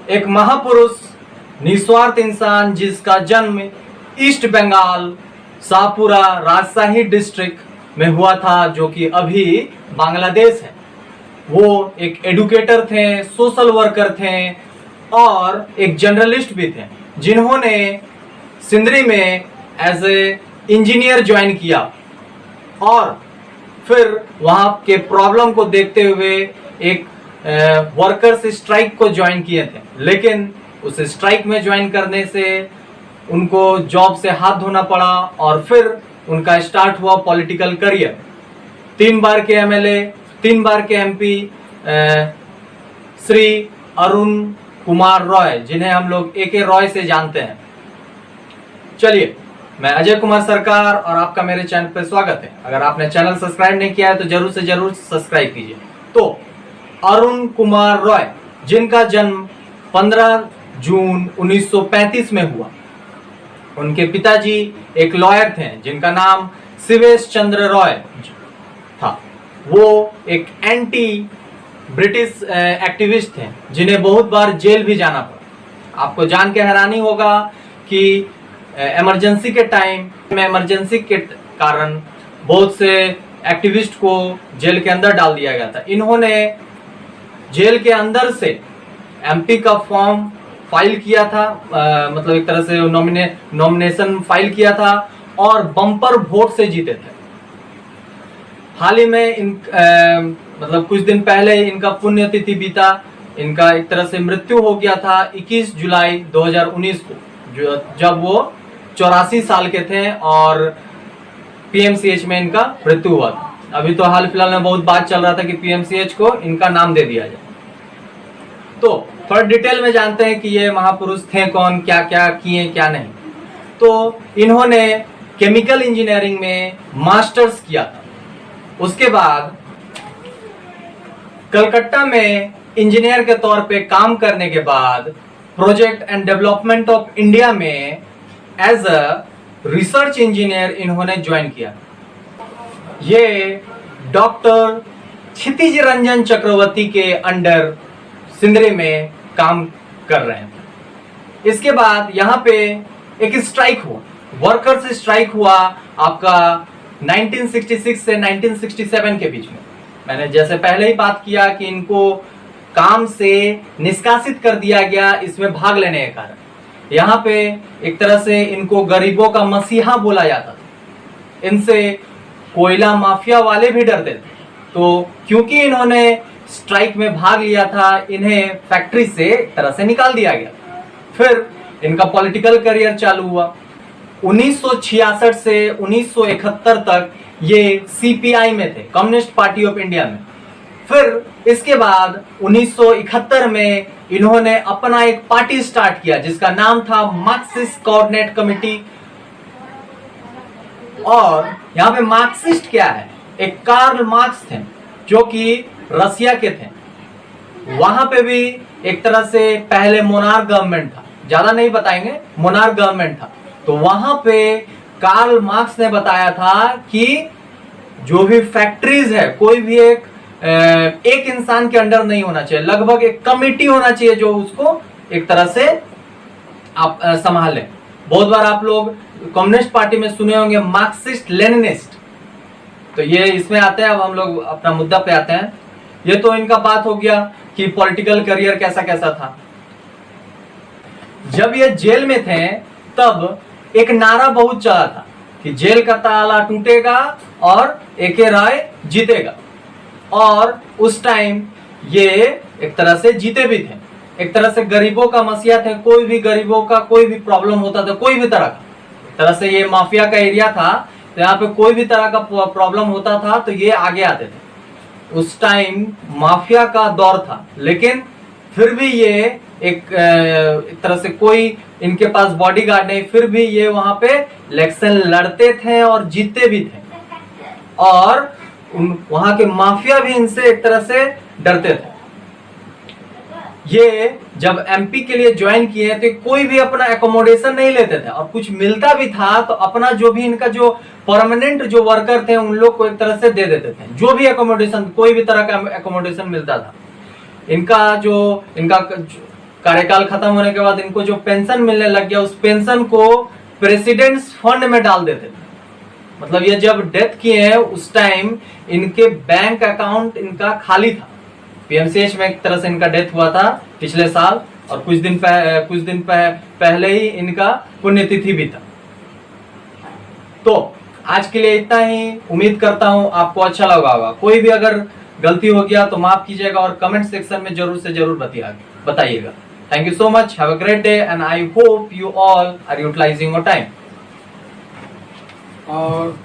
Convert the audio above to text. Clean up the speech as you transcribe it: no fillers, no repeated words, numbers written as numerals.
एक महापुरुष, निस्वार्थ इंसान जिसका जन्म ईस्ट बंगाल शाहपुरा राजशाही डिस्ट्रिक्ट में हुआ था, जो कि अभी बांग्लादेश है। वो एक एडुकेटर थे, सोशल वर्कर थे और एक जर्नलिस्ट भी थे, जिन्होंने सिंदरी में एज ए इंजीनियर ज्वाइन किया और फिर वहाँ के प्रॉब्लम को देखते हुए एक वर्कर्स स्ट्राइक को ज्वाइन किए थे। लेकिन उस स्ट्राइक में ज्वाइन करने से उनको जॉब से हाथ धोना पड़ा और फिर उनका स्टार्ट हुआ पॉलिटिकल करियर। 3 बार के एमएलए, 3 बार के एमपी श्री अरुण कुमार रॉय, जिन्हें हम लोग AK रॉय से जानते हैं। चलिए, मैं अजय कुमार सरकार और आपका मेरे चैनल पर स्वागत है। अगर आपने चैनल सब्सक्राइब नहीं किया है तो जरूर से जरूर सब्सक्राइब कीजिए। तो अरुण कुमार रॉय, जिनका जन्म 15 जून 1935 में हुआ। उनके पिताजी एक लॉयर थे जिनका नाम शिवेश चंद्र रॉय था। वो एक एंटी ब्रिटिश एक्टिविस्ट थे जिन्हें बहुत बार जेल भी जाना पड़ा। आपको जान के हैरानी होगा कि इमरजेंसी के टाइम में, इमरजेंसी के कारण बहुत से एक्टिविस्ट को जेल के अंदर डाल दिया गया था। इन्होंने जेल के अंदर से MP का फॉर्म फाइल किया था, मतलब एक तरह से नॉमिनेशन फाइल किया था और बम्पर वोट से जीते थे। हाल ही में मतलब कुछ दिन पहले इनका पुण्यतिथि बीता। इनका एक तरह से मृत्यु हो गया था 21 जुलाई 2019 को, जब वो 84 साल के थे और PMCH में इनका मृत्यु हुआ था। अभी तो हाल फिलहाल में बहुत बात चल रहा था कि PMCH को इनका नाम दे दिया जाए। तो थोड़ा डिटेल में जानते हैं कि ये महापुरुष थे कौन, क्या क्या किए, क्या नहीं। तो इन्होंने केमिकल इंजीनियरिंग में मास्टर्स किया था। उसके बाद कलकत्ता में इंजीनियर के तौर पे काम करने के बाद project and development of India में एज अ रिसर्च इंजीनियर इन्होंने ज्वाइन किया। ये डॉक्टर क्षितिज रंजन चक्रवर्ती के अंडर सिंदरी में काम कर रहे हैं। इसके बाद यहाँ पे एक स्ट्राइक हुआ, वर्कर्स स्ट्राइक हुआ आपका 1966 से 1967 के बीच में। मैंने जैसे पहले ही बात किया कि इनको काम से निष्कासित कर दिया गया इसमें भाग लेने के कारण। यहाँ पे एक तरह से इनको गरीबों का मसीहा बोला जाता था। इनसे कोयला माफिया वाले भी डरते थे। तो क्योंकि इन्होंने स्ट्राइक में भाग लिया था, इन्हें फैक्ट्री से एक तरह से निकाल दिया गया। फिर इनका पॉलिटिकल करियर चालू हुआ। 1966 से 1971 तक ये CPI में थे, कम्युनिस्ट पार्टी ऑफ इंडिया में। फिर इसके बाद 1971 में इन्होंने अपना एक पार्टी स्टार्ट किया जिसका नाम था मार्क्सिस्ट कोऑर्डिनेट कमेटी। और यहाँ पे मार्क्सिस्ट क्या है, एक कार्ल मार्क्स थे जो कि रसिया के थे। वहां पे भी एक तरह से पहले मोनार्क गवर्नमेंट था, ज्यादा नहीं बताएंगे, मोनार्क गवर्नमेंट था। तो वहां पे कार्ल मार्क्स ने बताया था कि जो भी फैक्ट्रीज है, कोई भी एक इंसान के अंडर नहीं होना चाहिए, लगभग एक कमिटी होना चाहिए जो उसको एक तरह से आप संभाले। बहुत बार आप लोग कम्युनिस्ट पार्टी में सुने होंगे मार्क्सिस्ट लेनिनिस्ट। तो ये इसमें आते हैं। अब हम लोग अपना मुद्दा पे आते हैं। ये तो इनका बात हो गया कि पॉलिटिकल करियर कैसा कैसा था। जब ये जेल में थे तब एक नारा बहुत चला था कि जेल का ताला टूटेगा और AK रॉय जीतेगा। और उस टाइम ये एक तरह से जीते भी थे। एक तरह से गरीबों का मसीहा थे। कोई भी गरीबों का कोई भी प्रॉब्लम होता था, कोई भी तरह से ये माफिया का एरिया था, तो यहाँ पे कोई भी तरह का प्रॉब्लम होता था तो ये आगे आते थे। उस टाइम माफिया का दौर था, लेकिन फिर भी ये एक तरह से कोई इनके पास बॉडीगार्ड नहीं, फिर भी ये वहां पे इलेक्शन लड़ते थे और जीतते भी थे। और वहां के माफिया भी इनसे एक तरह से डरते थे। ये जब MP के लिए ज्वाइन किए तो कोई भी अपना एकोमोडेशन नहीं लेते थे, और कुछ मिलता भी था तो अपना जो भी इनका जो परमानेंट जो वर्कर थे उन लोग को एक तरह से दे देते थे। जो भी एकोमोडेशन, कोई भी तरह का एकोमोडेशन मिलता था। इनका कार्यकाल खत्म होने के बाद इनको जो पेंशन मिलने लग गया, उस पेंशन को प्रेसिडेंट्स फंड में डाल देते थे। मतलब ये जब डेथ किए हैं उस टाइम इनके बैंक अकाउंट इनका खाली था। पीएमसीएच में एक तरह से इनका डेथ हुआ था पिछले साल, और कुछ दिन पहले ही इनका पुण्यतिथि भी था। तो आज के लिए इतना ही। उम्मीद करता हूं आपको अच्छा लगा होगा। कोई भी अगर गलती हो गया तो माफ कीजिएगा और कमेंट सेक्शन में जरूर से जरूर बताइएगा। Thank you so much, have a great day and I hope you all are utilising your time. और